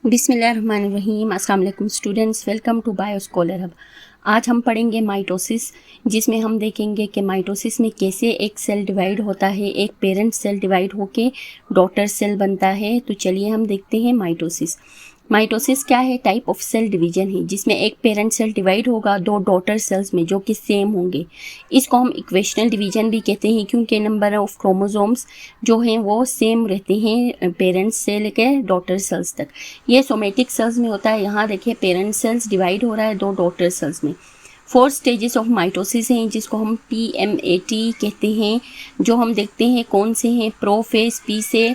बिस्मिल्लाहिर्रहमानिर्रहीम। अस्सलाम वालेकुम students, welcome to Bio Scholar Hub. आज हम पढ़ेंगे माइटोसिस, जिसमें हम देखेंगे कि माइटोसिस में कैसे एक सेल डिवाइड होता है, एक पेरेंट सेल डिवाइड होके डॉटर सेल बनता है। तो चलिए हम देखते हैं माइटोसिस। माइटोसिस क्या है? टाइप ऑफ सेल डिवीजन है, जिसमें एक पेरेंट सेल डिवाइड होगा दो डॉटर सेल्स में जो कि सेम होंगे। इसको हम इक्वेशनल डिवीजन भी कहते हैं, क्योंकि नंबर ऑफ क्रोमोसोम्स जो हैं वो सेम रहते हैं पेरेंट से लेकर डॉटर सेल्स तक। ये सोमेटिक सेल्स में होता है। यहाँ देखिए पेरेंट सेल्स डिवाइड हो रहा है दो डॉटर सेल्स में। 4 स्टेजेस ऑफ माइटोसिस हैं, जिसको हम PMAT कहते हैं। जो हम देखते हैं कौन से हैं? प्रोफेज, P से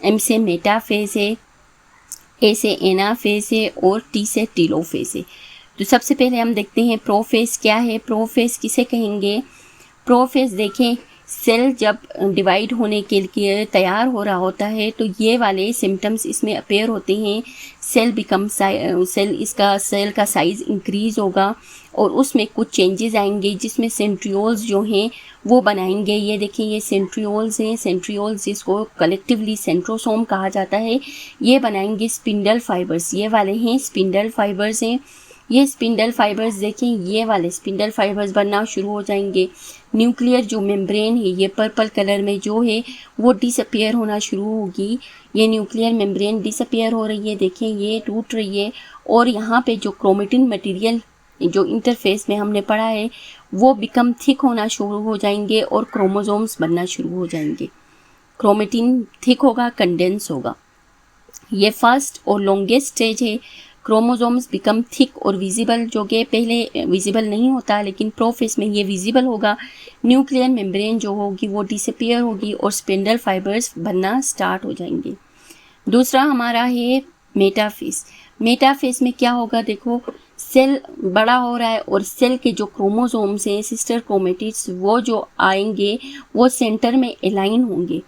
M से मेटाफेज है, A से एनाफेज है और T से टीलोफेज है। तो सबसे पहले हम देखते हैं प्रोफेज क्या है। प्रोफेज किसे कहेंगे? प्रोफेज देखें, सेल जब डिवाइड होने के लिए तैयार हो रहा होता है तो ये वाले सिम्टम्स इसमें अपेयर होते हैं। सेल का साइज़ इंक्रीज होगा और उसमें कुछ चेंजेस आएंगे, जिसमें सेंट्रियोल्स जो हैं वो बनाएंगे। ये देखिए, ये सेंट्रियोल्स हैं। सेंट्रियोल्स जिसको कलेक्टिवली सेंट्रोसोम कहा जाता है, ये बनाएंगे स्पिंडल फाइबर्स। ये वाले हैं स्पिंडल फाइबर्स हैं। ये स्पिंडल फाइबर्स देखें, ये वाले स्पिंडल फाइबर्स बनना शुरू हो जाएंगे। न्यूक्लियर जो मेम्ब्रेन है, ये पर्पल कलर में जो है वो डिसअपियर होना शुरू होगी। ये न्यूक्लियर मेम्ब्रेन डिसअपियर हो रही है, देखें ये टूट रही है। और यहाँ पे जो क्रोमेटिन मटेरियल जो इंटरफेस में हमने पढ़ा है वो बिकम थिक होना शुरू हो जाएंगे और क्रोमोसोम्स बनना शुरू हो जाएंगे। क्रोमेटिन थिक होगा, कंडेंस होगा। ये फर्स्ट और लॉन्गेस्ट स्टेज है। क्रोमोसोम्स बिकम थिक और विजिबल, जो कि पहले विजिबल नहीं होता, लेकिन प्रोफेज में ये विजिबल होगा। न्यूक्लियर मेम्ब्रेन जो होगी वो डिसअपियर होगी और स्पिंडल फाइबर्स बनना स्टार्ट हो जाएंगे। दूसरा हमारा है मेटाफेज। मेटाफेज में क्या होगा? देखो, सेल बड़ा हो रहा है और सेल के जो क्रोमोसोम्स हैं, सिस्टर क्रोमेटिड्स, वो जो आएंगे वो सेंटर में अलाइन होंगे।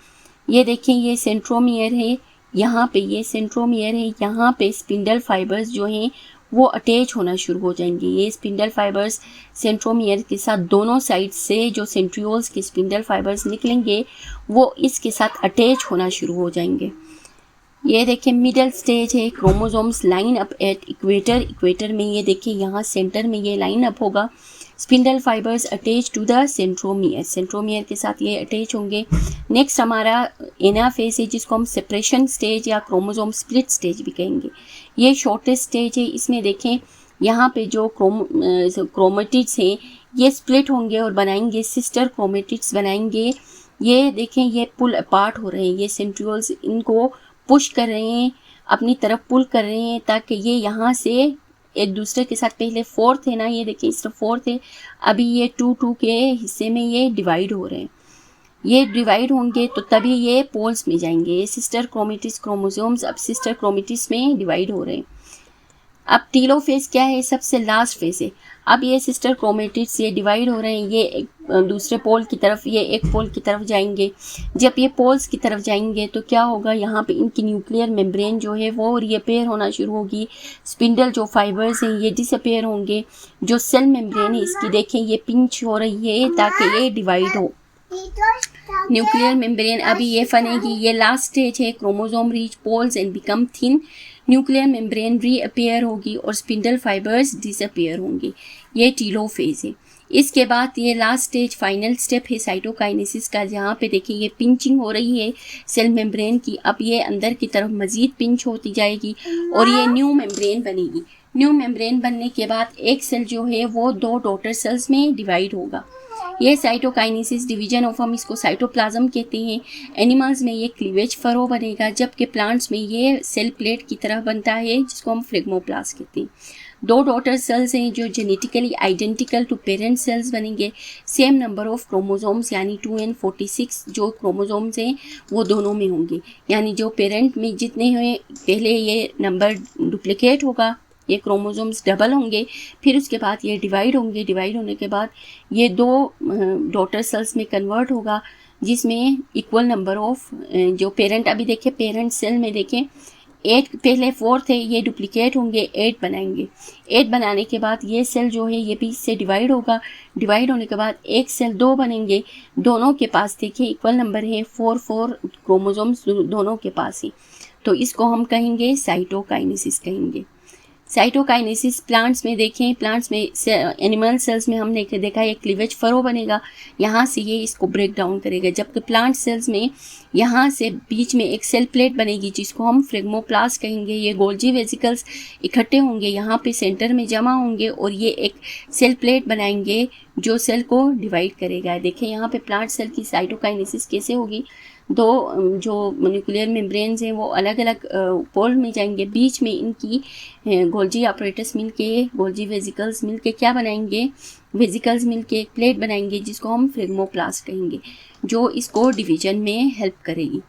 ये देखें, ये सेंट्रोमियर है, यहाँ पे ये सेंट्रोमियर है, यहाँ पे स्पिंडल फाइबर्स जो हैं वो अटैच होना शुरू हो जाएंगे। ये स्पिंडल फाइबर्स सेंट्रोमियर के साथ दोनों साइड से जो सेंट्रियोल्स के स्पिंडल फाइबर्स निकलेंगे वो इसके साथ अटैच होना शुरू हो जाएंगे। ये देखिए मिडिल स्टेज है। Chromosomes line up at equator. Equator में ये देखिए यहाँ सेंटर में ये लाइन अप होगा। Spindle fibres attach to the centromere. Centromere के साथ ये अटैच होंगे। नेक्स्ट हमारा एनाफेज है, जिसको हम सेपरेशन स्टेज या क्रोमोसोम स्प्लिट स्टेज भी कहेंगे। ये शॉर्टेस्ट स्टेज है। इसमें देखें यहाँ पे जो क्रोमेटिड्स हैं ये स्प्लिट होंगे और बनाएंगे सिस्टर क्रोमेटिड्स बनाएंगे। ये देखें, ये पुल अपार्ट हो रहे हैं। ये सेंट्रियोल्स इनको पुश कर रहे हैं, अपनी तरफ पुल कर रहे हैं, ताकि ये यहाँ से एक दूसरे के साथ, पहले फोर्थ है ना, ये देखिए इस तरफ फोर्थ है, अभी ये 2 के हिस्से में ये डिवाइड हो रहे हैं। ये डिवाइड होंगे तो तभी ये पोल्स में जाएंगे। ये सिस्टर क्रोमेटिड्स क्रोमोसोम्स अब सिस्टर क्रोमेटिड्स में डिवाइड हो रहे हैं। अब टीलोफेज क्या है? सबसे लास्ट फेज है। अब ये सिस्टर क्रोमेटिड्स ये डिवाइड हो रहे हैं, ये एक दूसरे पोल की तरफ, ये एक पोल की तरफ जाएंगे। जब ये पोल्स की तरफ जाएंगे तो क्या होगा? यहाँ पे इनकी न्यूक्लियर मेम्ब्रेन जो है वो रिअपेयर होना शुरू होगी। स्पिंडल जो फाइबर्स हैं ये डिसअपेयर होंगे। जो सेल मेम्ब्रेन है इसकी देखें ये पिंच हो रही है ताकि ये डिवाइड हो। न्यूक्लियर मेम्ब्रेन अभी ये फनेगी। ये लास्ट स्टेज है। Chromosome reach poles and become thin. Nuclear membrane reappear होगी और स्पिंडल फाइबर्स डिसअपेयर होंगे। ये टीलोफेज है। इसके बाद ये लास्ट स्टेज फाइनल स्टेप है साइटोकाइनेसिस का, जहाँ पे देखिए ये पिंचिंग हो रही है सेल मेम्ब्रेन की। अब ये अंदर की तरफ मजीद पिंच होती जाएगी और ये न्यू मेम्ब्रेन बनेगी। न्यू मेम्ब्रेन बनने के बाद एक सेल जो है वो दो डॉटर सेल्स में डिवाइड होगा। ये साइटोकाइनेसिस डिवीजन ऑफ, हम इसको साइटोप्लाज्म कहते हैं। एनिमल्स में ये क्लीवेज फरो बनेगा, जबकि प्लांट्स में ये सेल प्लेट की तरह बनता है, जिसको हम फ्लेग्मोप्लास्ट कहते हैं। दो डॉटर सेल्स हैं जो genetically identical to parent cells बनेंगे। सेम नंबर ऑफ क्रोमोसोम्स यानी 2 and 46 जो क्रोमोसोम्स हैं वो दोनों में होंगे। यानी जो पेरेंट में जितने हैं पहले ये नंबर डुप्लीकेट होगा, ये क्रोमोसोम्स डबल होंगे, फिर उसके बाद ये डिवाइड होंगे। डिवाइड होने के बाद ये दो डॉटर सेल्स में कन्वर्ट होगा, जिसमें इक्वल नंबर ऑफ जो पेरेंट, अभी देखें पेरेंट सेल में देखें 8 पहले 4 थे, ये डुप्लीकेट होंगे, 8 बनाएंगे। 8 बनाने के बाद ये सेल जो है ये भी इससे डिवाइड होगा। डिवाइड होने के बाद एक सेल 2 बनेंगे। दोनों के पास देखिए इक्वल नंबर है, 4 क्रोमोसोम्स दोनों के पास ही। तो इसको हम कहेंगे साइटोकाइनेसिस कहेंगे। साइटोकाइनेसिस प्लांट्स में देखें, प्लांट्स में एनिमल सेल्स में हमने देखा ये क्लीवेज फरो बनेगा, यहाँ से ये इसको ब्रेक डाउन करेगा, जबकि प्लांट सेल्स में यहाँ से बीच में एक सेल प्लेट बनेगी जिसको हम फ्रेगमोप्लास्ट कहेंगे। ये गोल्जी वेसिकल्स इकट्ठे होंगे, यहाँ पे सेंटर में जमा होंगे और ये एक सेल प्लेट बनाएंगे जो सेल को डिवाइड करेगा। देखें यहाँ पे प्लांट सेल की साइटोकाइनेसिस कैसे होगी, दो जो मॉलिक्यूलर मेम्ब्रेन्स हैं वो अलग अलग पोल में जाएंगे, बीच में इनकी गोल्जी अपरेटस मिलके, गोल्जी वेसिकल्स मिलके क्या बनाएंगे, वेसिकल्स मिलके एक प्लेट बनाएंगे जिसको हम फ्रेगमोप्लास्ट कहेंगे, जो इसको डिवीजन में हेल्प करेगी।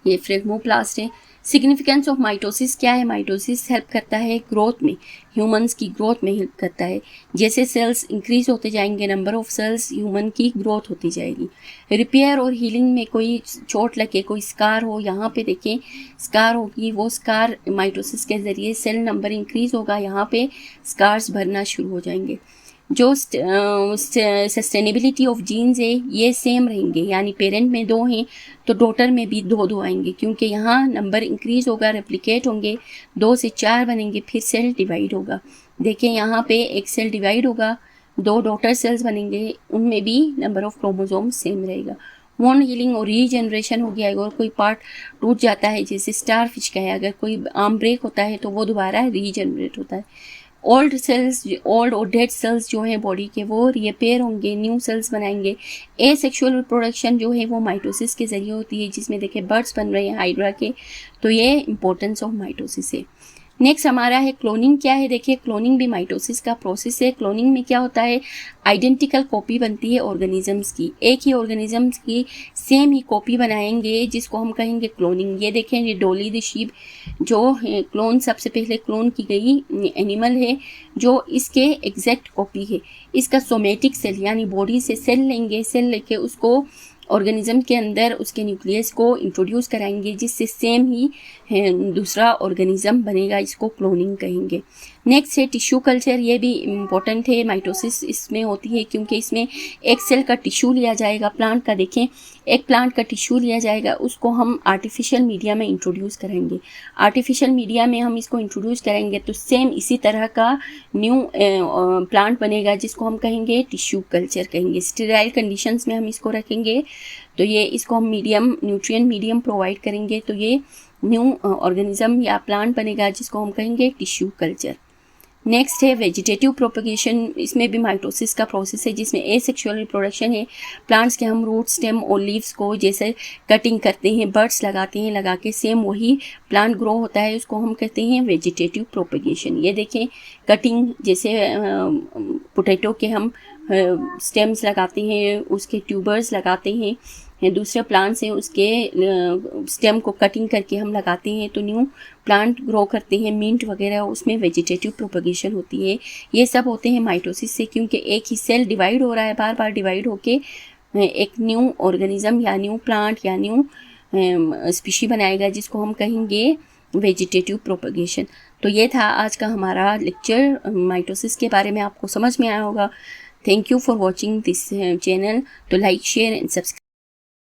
ये फ्रेगमोप्लास्ट है। सिग्निफिकेंस ऑफ माइटोसिस क्या है? माइटोसिस हेल्प करता है ग्रोथ में, ह्यूमंस की ग्रोथ में हेल्प करता है। जैसे सेल्स इंक्रीज होते जाएंगे, नंबर ऑफ सेल्स ह्यूमन की ग्रोथ होती जाएगी। रिपेयर और हीलिंग में कोई चोट लगे, कोई स्कार हो, यहाँ पे देखें स्कार होगी, वो स्कार माइटोसिस के ज़रिए सेल नंबर इंक्रीज होगा, यहाँ पे स्कार्स भरना शुरू हो जाएंगे। जो सस्टेनेबिलिटी ऑफ जीन्स है ये सेम रहेंगे, यानी पेरेंट में 2 हैं तो डॉटर में भी 2 आएंगे, क्योंकि यहाँ नंबर इंक्रीज होगा, रेप्लिकेट होंगे, 2 से 4 बनेंगे, फिर सेल डिवाइड होगा। देखें यहाँ पे एक सेल डिवाइड होगा, 2 डॉटर सेल्स बनेंगे, उनमें भी नंबर ऑफ क्रोमोसोम सेम रहेगा। वोन हीलिंग और रीजनरेशन हो गया, अगर कोई पार्ट टूट जाता है जैसे स्टार फिश का है, अगर कोई आर्म ब्रेक होता है तो वो दोबारा रीजनरेट होता है। ओल्ड सेल्स, ओल्ड और डेड सेल्स जो हैं बॉडी के वो रिपेयर होंगे, न्यू सेल्स बनाएंगे। एसेक्सुअल रिप्रोडक्शन जो है वो माइटोसिस के ज़रिए होती है, जिसमें देखिए बर्ड्स बन रहे हैं हाइड्रा के, तो ये इंपॉर्टेंस ऑफ माइटोसिस है। नेक्स्ट हमारा है क्लोनिंग। क्या है? देखिए क्लोनिंग भी माइटोसिस का प्रोसेस है। क्लोनिंग में क्या होता है, आइडेंटिकल कॉपी बनती है ऑर्गेनिजम्स की, एक ही ऑर्गेनिजम्स की सेम ही कॉपी बनाएंगे जिसको हम कहेंगे क्लोनिंग। ये देखें, ये डॉली द शीप जो है क्लोन, सबसे पहले क्लोन की गई एनिमल है जो इसके एग्जैक्ट कॉपी है। इसका सोमेटिक सेल यानी बॉडी से सेल लेंगे, सेल लेके उसको ऑर्गेनिज्म के अंदर उसके न्यूक्लियस को इंट्रोड्यूस कराएंगे जिससे सेम ही दूसरा ऑर्गेनिज्म बनेगा, इसको क्लोनिंग कहेंगे। नेक्स्ट है टिश्यू कल्चर। ये भी इम्पोर्टेंट है, माइटोसिस इसमें होती है क्योंकि इसमें एक सेल का टिश्यू लिया जाएगा, प्लांट का देखें एक प्लांट का टिश्यू लिया जाएगा, उसको हम आर्टिफिशियल मीडिया में इंट्रोड्यूस करेंगे। आर्टिफिशियल मीडिया में हम इसको इंट्रोड्यूस करेंगे तो सेम इसी तरह का न्यू प्लांट बनेगा जिसको हम कहेंगे टिश्यू कल्चर कहेंगे। स्टेराइल कंडीशंस में हम इसको रखेंगे तो ये इसको हम मीडियम, न्यूट्रिएंट मीडियम प्रोवाइड करेंगे तो ये न्यू ऑर्गेनिज्म या प्लांट बनेगा जिसको हम कहेंगे टिश्यू कल्चर। नेक्स्ट है वेजिटेटिव प्रोपगेशन। इसमें भी माइटोसिस का प्रोसेस है जिसमें एसेक्सुअल रिप्रोडक्शन है। प्लांट्स के हम रूट, स्टेम और लीव्स को जैसे कटिंग करते हैं, बर्ड्स लगाते हैं, लगा के सेम वही प्लांट ग्रो होता है, उसको हम कहते हैं वेजिटेटिव प्रोपगेशन। ये देखें कटिंग, जैसे पोटैटो के हम स्टेम्स लगाते हैं, उसके ट्यूबर्स लगाते हैं, दूसरे प्लांट्स हैं उसके स्टेम को कटिंग करके हम लगाते हैं तो न्यू प्लांट ग्रो करते हैं। मिंट वगैरह उसमें वेजिटेटिव प्रोपगेशन होती है। ये सब होते हैं माइटोसिस से, क्योंकि एक ही सेल डिवाइड हो रहा है, बार बार डिवाइड होके एक न्यू ऑर्गेनिज्म या न्यू प्लांट या न्यू स्पीशी बनाएगा जिसको हम कहेंगे वेजिटेटिव प्रोपगेशन। तो ये था आज का हमारा लेक्चर माइटोसिस के बारे में, आपको समझ में आया होगा। Thank you for watching this channel. तो लाइक, शेयर एंड सब्सक्राइब।